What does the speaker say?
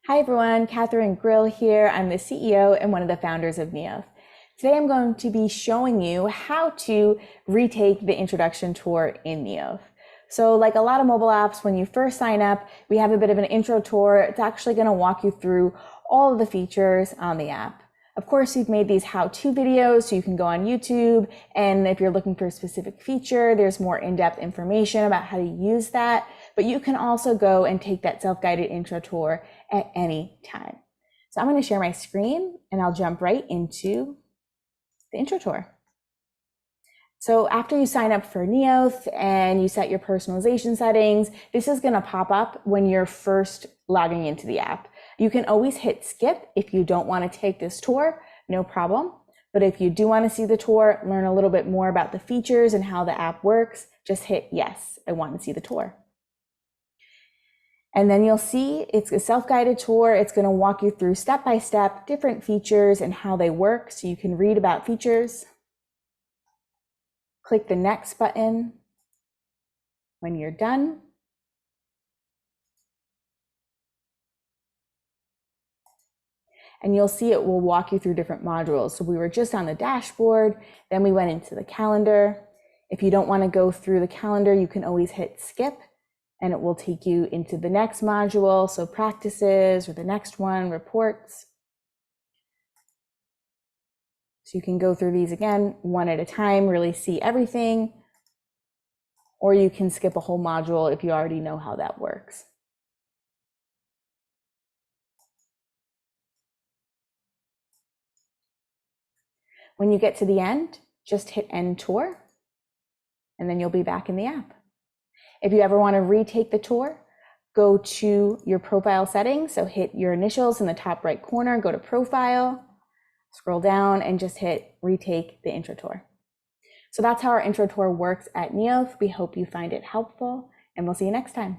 Hi everyone, Catherine Grill here. I'm the CEO and one of the founders of Neolth. Today I'm going to be showing you how to retake the introduction tour in Neolth. So like a lot of mobile apps, when you first sign up, we have a bit of an intro tour. It's actually going to walk you through all of the features on the app. Of course, we've made these how-to videos so you can go on YouTube, and if you're looking for a specific feature, there's more in-depth information about how to use that. But you can also go and take that self-guided intro tour at any time. So I'm going to share my screen and I'll jump right into the intro tour. So after you sign up for Neolth and you set your personalization settings, this is going to pop up when you're first logging into the app. You can always hit skip if you don't want to take this tour, no problem. But if you do want to see the tour, learn a little bit more about the features and how the app works, just hit yes, I want to see the tour. And then you'll see it's a self-guided tour. It's going to walk you through step-by-step different features and how they work, so you can read about features. Click the next button when you're done. And you'll see it will walk you through different modules. So we were just on the dashboard, then we went into the calendar. If you don't want to go through the calendar, you can always hit skip and it will take you into the next module. So practices, or the next one, reports. So you can go through these again, one at a time, really see everything. Or you can skip a whole module if you already know how that works. When you get to the end, just hit end tour, and then you'll be back in the app. If you ever want to retake the tour, go to your profile settings. So hit your initials in the top right corner, go to profile, scroll down and just hit retake the intro tour. So that's how our intro tour works at Neolth. We hope you find it helpful, and we'll see you next time.